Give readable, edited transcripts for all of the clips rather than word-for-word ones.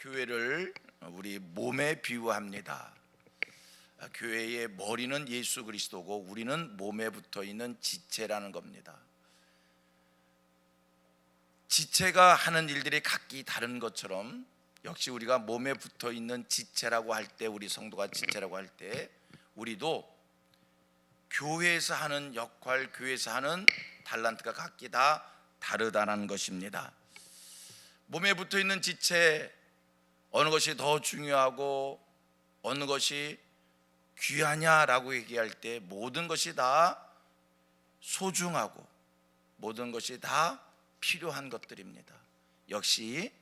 교회를 우리 몸에 비유합니다. 교회의 머리는 예수 그리스도고 우리는 몸에 붙어 있는 지체라는 겁니다. 지체가 하는 일들이 각기 다른 것처럼 역시 우리가 몸에 붙어 있는 지체라고 할 때, 우리 성도가 지체라고 할 때 우리도 교회에서 하는 역할, 교회에서 하는 달란트가 각기 다 다르다는 것입니다. 몸에 붙어 있는 지체, 어느 것이 더 중요하고 어느 것이 귀하냐라고 얘기할 때 모든 것이 다 소중하고 모든 것이 다 필요한 것들입니다. 역시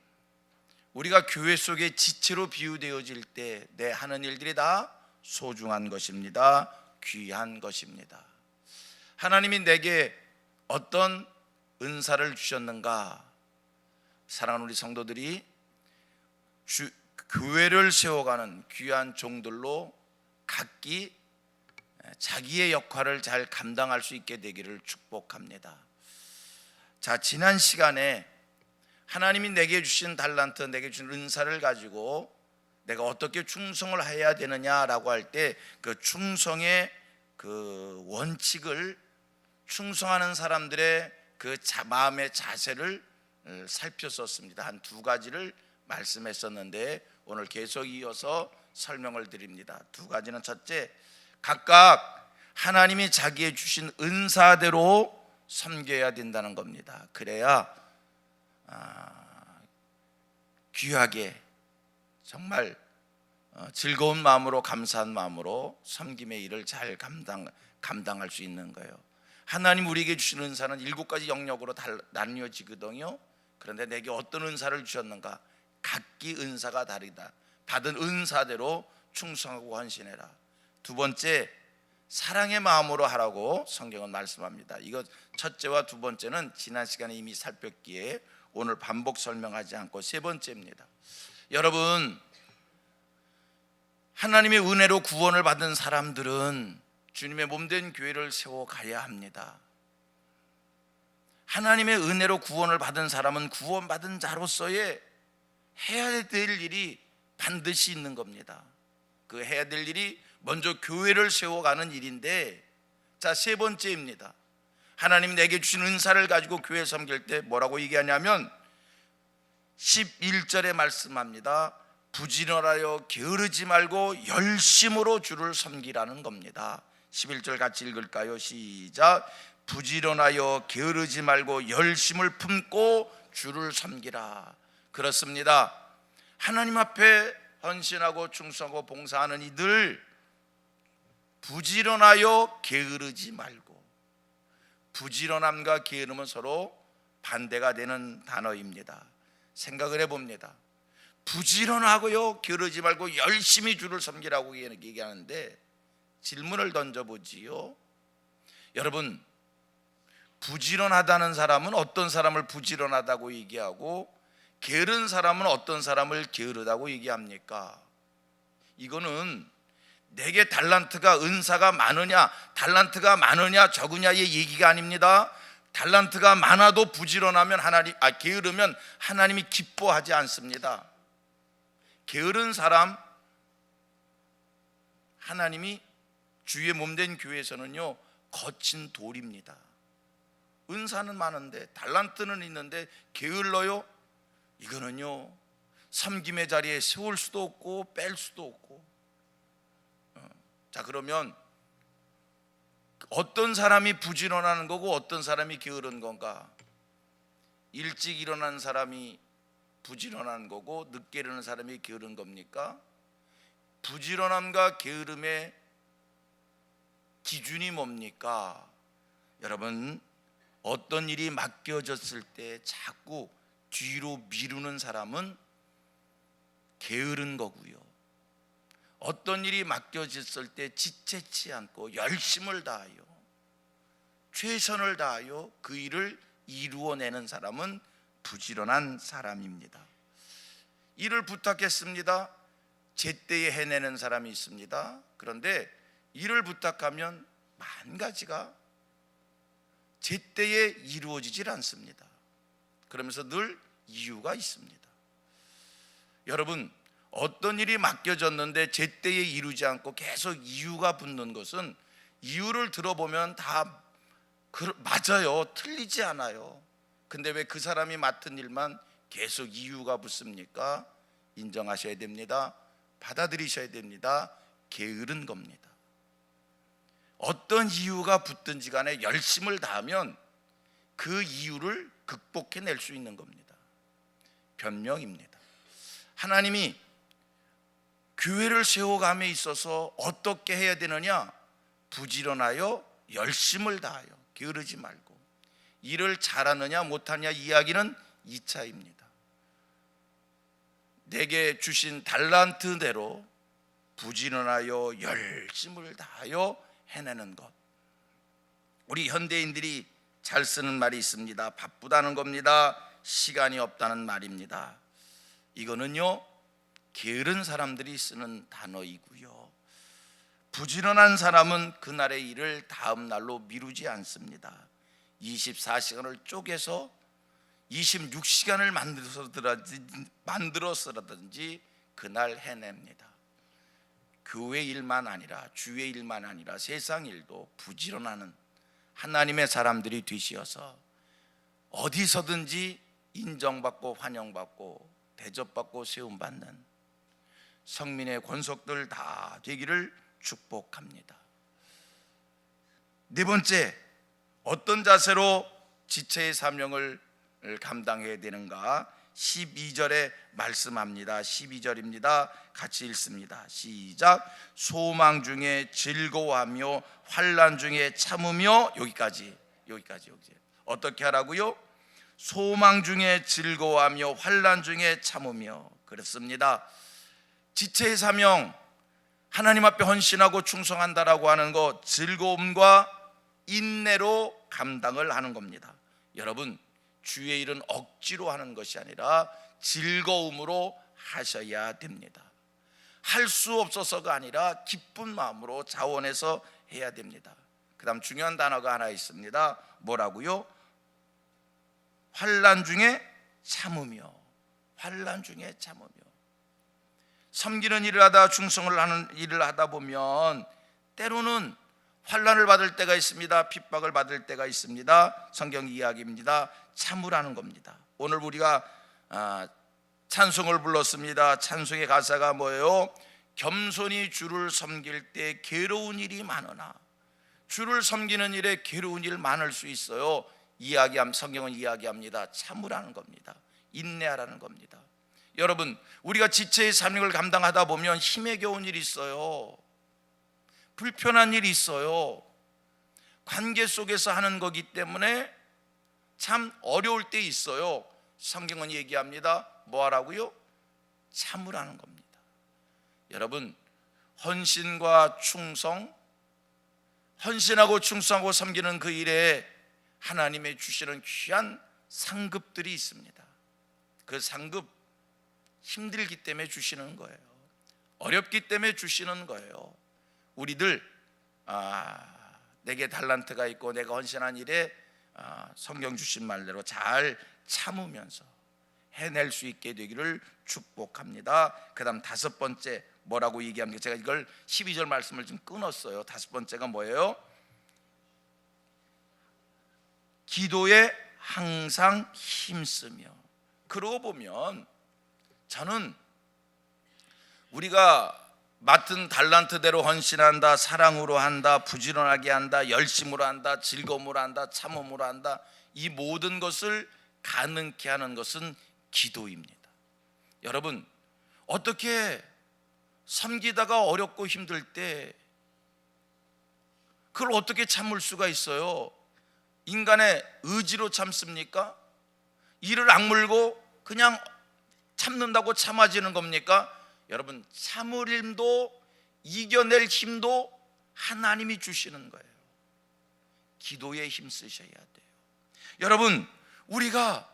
우리가 교회 속에 지체로 비유되어질 때 내 하는 일들이 다 소중한 것입니다. 귀한 것입니다. 하나님이 내게 어떤 은사를 주셨는가? 사랑하는 우리 성도들이 교회를 세워가는 귀한 종들로 각기 자기의 역할을 잘 감당할 수 있게 되기를 축복합니다. 자, 지난 시간에 하나님이 내게 주신 달란트, 내게 주신 은사를 가지고 내가 어떻게 충성을 해야 되느냐라고 할 때 그 충성의 그 원칙을, 충성하는 사람들의 그 마음의 자세를 살폈었습니다. 한 두 가지를 말씀했었는데 오늘 계속 이어서 설명을 드립니다. 두 가지는, 첫째, 각각 하나님이 자기의 주신 은사대로 섬겨야 된다는 겁니다. 그래야 귀하게 정말 즐거운 마음으로, 감사한 마음으로 섬김의 일을 잘 감당할 수 있는 거예요. 하나님 우리에게 주신 은사는 7가지 영역으로 나뉘어지거든요. 그런데 내게 어떤 은사를 주셨는가? 각기 은사가 다르다. 받은 은사대로 충성하고 헌신해라. 두 번째, 사랑의 마음으로 하라고 성경은 말씀합니다. 이거 첫째와 두 번째는 지난 시간에 이미 살폈기에 오늘 반복 설명하지 않고 세 번째입니다. 여러분, 하나님의 은혜로 구원을 받은 사람들은 주님의 몸된 교회를 세워가야 합니다. 하나님의 은혜로 구원을 받은 사람은 구원받은 자로서의 해야 될 일이 반드시 있는 겁니다. 그 해야 될 일이 먼저 교회를 세워가는 일인데, 자, 세 번째입니다. 하나님 내게 주신 은사를 가지고 교회 섬길 때 뭐라고 얘기하냐면 11절에 말씀합니다. 부지런하여 게으르지 말고 열심으로 주를 섬기라는 겁니다. 11절 같이 읽을까요? 시작. 부지런하여 게으르지 말고 열심을 품고 주를 섬기라. 그렇습니다. 하나님 앞에 헌신하고 충성하고 봉사하는 이들, 부지런하여 게으르지 말고. 부지런함과 게으름은 서로 반대가 되는 단어입니다. 생각을 해봅니다. 부지런하고요 게으르지 말고 열심히 주를 섬기라고 얘기하는데 질문을 던져보지요. 여러분, 부지런하다는 사람은 어떤 사람을 부지런하다고 얘기하고 게으른 사람은 어떤 사람을 게으르다고 얘기합니까? 이거는 내게 달란트가, 은사가 많으냐, 달란트가 많으냐 적으냐의 얘기가 아닙니다. 달란트가 많아도 부지런하면 게으르면 하나님이 기뻐하지 않습니다. 게으른 사람, 하나님이 주의 몸된 교회에서는요 거친 돌입니다. 은사는 많은데, 달란트는 있는데 게을러요? 이거는요 섬김의 자리에 세울 수도 없고 뺄 수도 없고. 자, 그러면 어떤 사람이 부지런하는 거고 어떤 사람이 게으른 건가? 일찍 일어나는 사람이 부지런한 거고 늦게 일어나는 사람이 게으른 겁니까? 부지런함과 게으름의 기준이 뭡니까? 여러분, 어떤 일이 맡겨졌을 때 자꾸 뒤로 미루는 사람은 게으른 거고요, 어떤 일이 맡겨졌을 때 지체치 않고 열심을 다하여 최선을 다하여 그 일을 이루어내는 사람은 부지런한 사람입니다. 일을 부탁했습니다. 제때에 해내는 사람이 있습니다. 그런데 일을 부탁하면 만 가지가 제때에 이루어지질 않습니다. 그러면서 늘 이유가 있습니다. 여러분, 어떤 일이 맡겨졌는데 제때에 이루지 않고 계속 이유가 붙는 것은 이유를 들어보면 다 맞아요. 틀리지 않아요. 근데 왜 그 사람이 맡은 일만 계속 이유가 붙습니까? 인정하셔야 됩니다. 받아들이셔야 됩니다. 게으른 겁니다. 어떤 이유가 붙든지 간에 열심을 다하면 그 이유를 극복해낼 수 있는 겁니다. 변명입니다. 하나님이 교회를 세워감에 있어서 어떻게 해야 되느냐? 부지런하여 열심을 다하여 게으르지 말고. 일을 잘하느냐 못하느냐 이야기는 2차입니다. 내게 주신 달란트대로 부지런하여 열심을 다하여 해내는 것. 우리 현대인들이 잘 쓰는 말이 있습니다. 바쁘다는 겁니다. 시간이 없다는 말입니다. 이거는요, 게으른 사람들이 쓰는 단어이고요, 부지런한 사람은 그날의 일을 다음 날로 미루지 않습니다. 24시간을 쪼개서 26시간을 만들어서라든지 그날 해냅니다. 교회 일만 아니라 주의 일만 아니라 세상 일도 부지런하는 하나님의 사람들이 되시어서 어디서든지 인정받고 환영받고 대접받고 세움받는 성민의 권속들 다 되기를 축복합니다. 네 번째, 어떤 자세로 지체의 사명을 감당해야 되는가? 12절에 말씀합니다. 12절입니다. 같이 읽습니다. 시작. 소망 중에 즐거워하며 환난 중에 참으며. 여기까지. 어떻게 하라고요? 소망 중에 즐거워하며 환난 중에 참으며. 그렇습니다. 지체의 사명, 하나님 앞에 헌신하고 충성한다라고 하는 것, 즐거움과 인내로 감당을 하는 겁니다. 여러분, 주의 일은 억지로 하는 것이 아니라 즐거움으로 하셔야 됩니다. 할 수 없어서가 아니라 기쁜 마음으로 자원해서 해야 됩니다. 그 다음 중요한 단어가 하나 있습니다. 뭐라고요? 환난 중에 참으며. 환난 중에 참으며. 섬기는 일을 하다, 충성을 하는 일을 하다 보면 때로는 환난을 받을 때가 있습니다. 핍박을 받을 때가 있습니다. 성경 이야기입니다. 참으라는 겁니다. 오늘 우리가 찬송을 불렀습니다. 찬송의 가사가 뭐예요? 겸손히 주를 섬길 때 괴로운 일이 많으나. 주를 섬기는 일에 괴로운 일 많을 수 있어요. 성경은 이야기합니다. 참으라는 겁니다. 인내하라는 겁니다. 여러분, 우리가 지체의 사명을 감당하다 보면 힘에 겨운 일이 있어요. 불편한 일이 있어요. 관계 속에서 하는 거기 때문에 참 어려울 때 있어요. 성경은 얘기합니다. 뭐 하라고요? 참으라는 겁니다. 여러분, 헌신과 충성, 헌신하고 충성하고 섬기는 그 일에 하나님의 주시는 귀한 상급들이 있습니다. 그 상급, 힘들기 때문에 주시는 거예요. 어렵기 때문에 주시는 거예요. 우리들 내게 달란트가 있고 내가 헌신한 일에 성경 주신 말대로 잘 참으면서 해낼 수 있게 되기를 축복합니다. 그 다음 5번째 뭐라고 얘기합니까? 제가 이걸 12절 말씀을 좀 끊었어요. 5번째가 뭐예요? 기도에 항상 힘쓰며. 그러고 보면 저는 우리가 맡은 달란트대로 헌신한다, 사랑으로 한다, 부지런하게 한다, 열심으로 한다, 즐거움으로 한다, 참음으로 한다, 이 모든 것을 가능케 하는 것은 기도입니다. 여러분, 어떻게 섬기다가 어렵고 힘들 때 그걸 어떻게 참을 수가 있어요? 인간의 의지로 참습니까? 이를 악물고 그냥 참는다고 참아지는 겁니까? 여러분, 참을 힘도 이겨낼 힘도 하나님이 주시는 거예요. 기도에 힘쓰셔야 돼요. 여러분, 우리가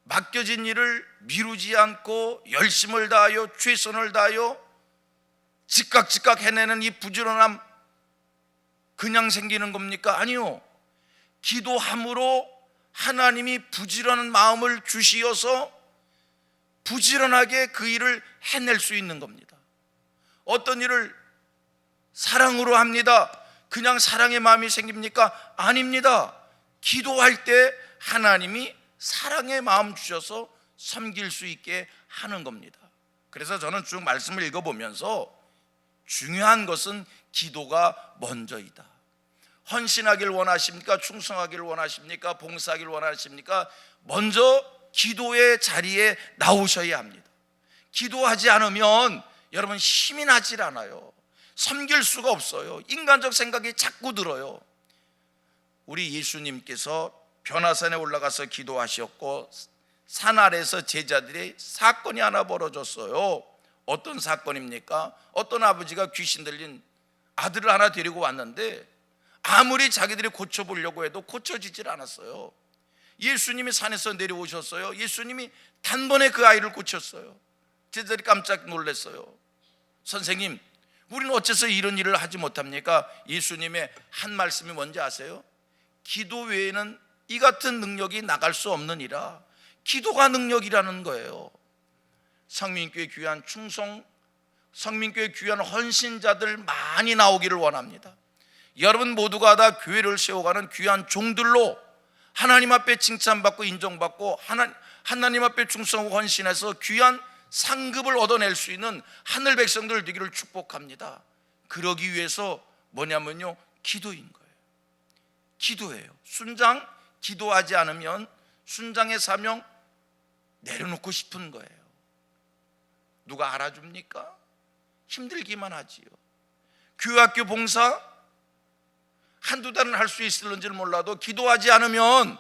맡겨진 일을 미루지 않고 열심을 다하여 최선을 다하여 즉각 해내는 이 부지런함 그냥 생기는 겁니까? 아니요. 기도함으로 하나님이 부지런한 마음을 주시어서 부지런하게 그 일을 해낼 수 있는 겁니다. 어떤 일을 사랑으로 합니다. 그냥 사랑의 마음이 생깁니까? 아닙니다. 기도할 때 하나님이 사랑의 마음 주셔서 섬길 수 있게 하는 겁니다. 그래서 저는 쭉 말씀을 읽어보면서 중요한 것은 기도가 먼저이다. 헌신하길 원하십니까? 충성하길 원하십니까? 봉사하길 원하십니까? 먼저 기도의 자리에 나오셔야 합니다. 기도하지 않으면 여러분 힘이 나질 않아요. 섬길 수가 없어요. 인간적 생각이 자꾸 들어요. 우리 예수님께서 변화산에 올라가서 기도하셨고 산 아래에서 제자들이 사건이 하나 벌어졌어요. 어떤 사건입니까? 어떤 아버지가 귀신 들린 아들을 하나 데리고 왔는데 아무리 자기들이 고쳐보려고 해도 고쳐지질 않았어요. 예수님이 산에서 내려오셨어요. 예수님이 단번에 그 아이를 고쳤어요. 제자들이 깜짝 놀랐어요. 선생님, 우리는 어째서 이런 일을 하지 못합니까? 예수님의 한 말씀이 뭔지 아세요? 기도 외에는 이 같은 능력이 나갈 수 없느니라. 기도가 능력이라는 거예요. 성민교회 귀한 충성, 성민교회 귀한 헌신자들 많이 나오기를 원합니다. 여러분 모두가 다 교회를 세워가는 귀한 종들로 하나님 앞에 칭찬받고 인정받고 하나님 앞에 충성하고 헌신해서 귀한 상급을 얻어낼 수 있는 하늘 백성들 되기를 축복합니다. 그러기 위해서 뭐냐면요, 기도인 거예요. 기도예요. 순장 기도하지 않으면 순장의 사명 내려놓고 싶은 거예요. 누가 알아줍니까? 힘들기만 하지요. 교회학교 봉사 한두 달은 할 수 있을는지는 몰라도 기도하지 않으면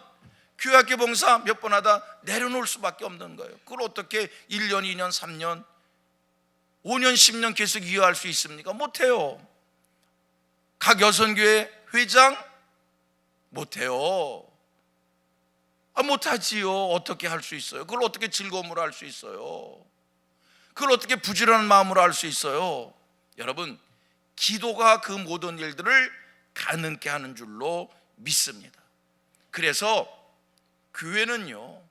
교회학교 봉사 몇 번 하다 내려놓을 수밖에 없는 거예요. 그걸 어떻게 1년, 2년, 3년, 5년, 10년 계속 이어갈 수 있습니까? 못해요. 각 여선교회 회장 못해요. 못하지요. 어떻게 할 수 있어요? 그걸 어떻게 즐거움으로 할 수 있어요? 그걸 어떻게 부지런한 마음으로 할 수 있어요? 여러분, 기도가 그 모든 일들을 가능케 하는 줄로 믿습니다. 그래서 교회는요,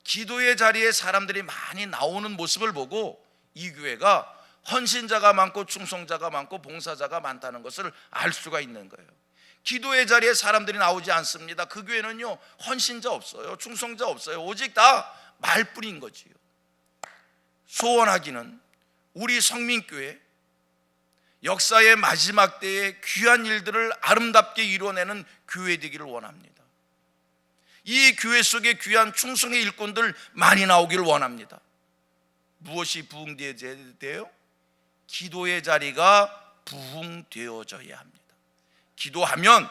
기도의 자리에 사람들이 많이 나오는 모습을 보고 이 교회가 헌신자가 많고 충성자가 많고 봉사자가 많다는 것을 알 수가 있는 거예요. 기도의 자리에 사람들이 나오지 않습니다. 그 교회는요, 헌신자 없어요. 충성자 없어요. 오직 다 말뿐인 거지요. 소원하기는 우리 성민교회 역사의 마지막 때에 귀한 일들을 아름답게 이루어내는 교회 되기를 원합니다. 이 교회 속에 귀한 충성의 일꾼들 많이 나오기를 원합니다. 무엇이 부흥되어져야 돼요? 기도의 자리가 부흥되어져야 합니다. 기도하면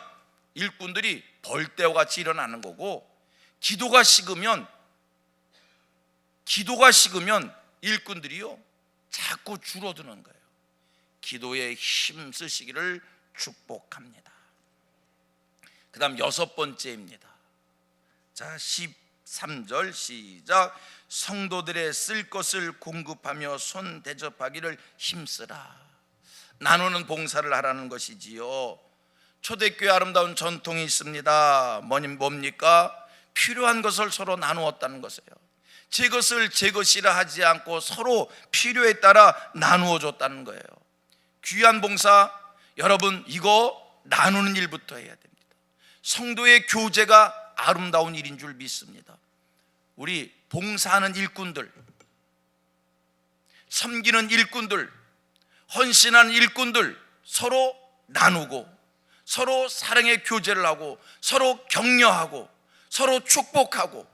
일꾼들이 벌떼와 같이 일어나는 거고, 기도가 식으면 일꾼들이요 자꾸 줄어드는 거예요. 기도에 힘쓰시기를 축복합니다. 그 다음 6번째입니다. 자, 13절 시작. 성도들의 쓸 것을 공급하며 손 대접하기를 힘쓰라. 나누는 봉사를 하라는 것이지요. 초대교회 아름다운 전통이 있습니다. 뭡니까? 필요한 것을 서로 나누었다는 것이에요. 제 것을 제 것이라 하지 않고 서로 필요에 따라 나누어 줬다는 거예요. 귀한 봉사, 여러분 이거 나누는 일부터 해야 됩니다. 성도의 교제가 아름다운 일인 줄 믿습니다. 우리 봉사하는 일꾼들, 섬기는 일꾼들, 헌신하는 일꾼들 서로 나누고 서로 사랑의 교제를 하고 서로 격려하고 서로 축복하고,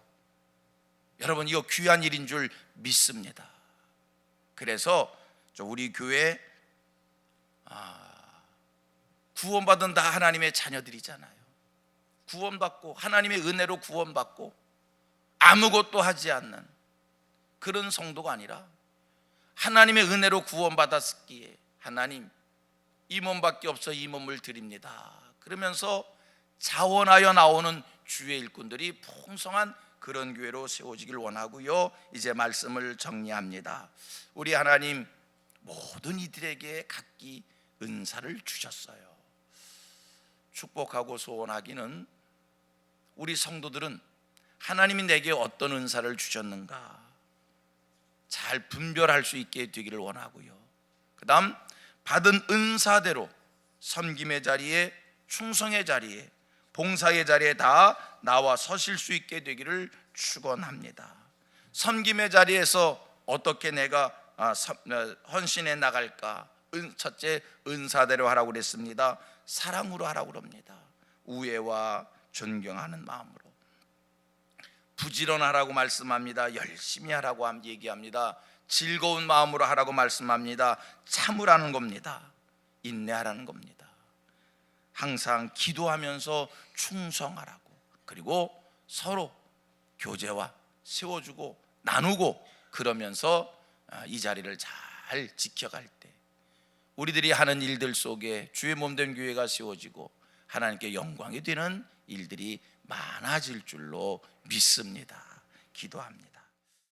여러분 이거 귀한 일인 줄 믿습니다. 그래서 우리 교회 구원받은 다 하나님의 자녀들이잖아요. 구원받고 하나님의 은혜로 구원받고 아무것도 하지 않는 그런 성도가 아니라 하나님의 은혜로 구원받았기에 하나님 이 몸밖에 없어 이 몸을 드립니다 그러면서 자원하여 나오는 주의 일꾼들이 풍성한 그런 교회로 세워지길 원하고요. 이제 말씀을 정리합니다. 우리 하나님 모든 이들에게 각기 은사를 주셨어요. 축복하고 소원하기는 우리 성도들은 하나님이 내게 어떤 은사를 주셨는가, 잘 분별할 수 있게 되기를 원하고요. 그다음 받은 은사대로 섬김의 자리에, 충성의 자리에, 봉사의 자리에 다 나와 서실 수 있게 되기를 축원합니다. 섬김의 자리에서 어떻게 내가 헌신해 나갈까? 첫째, 은사대로 하라고 그랬습니다. 사랑으로 하라고 그럽니다. 우애와 존경하는 마음으로. 부지런하라고 말씀합니다. 열심히 하라고 얘기합니다. 즐거운 마음으로 하라고 말씀합니다. 참으라는 겁니다. 인내하라는 겁니다. 항상 기도하면서 충성하라고, 그리고 서로 교제와 세워주고 나누고, 그러면서 이 자리를 잘 지켜갈 때 우리들이 하는 일들 속에 주의 몸된 교회가 세워지고 하나님께 영광이 되는 일들이 많아질 줄로 믿습니다. 기도합니다.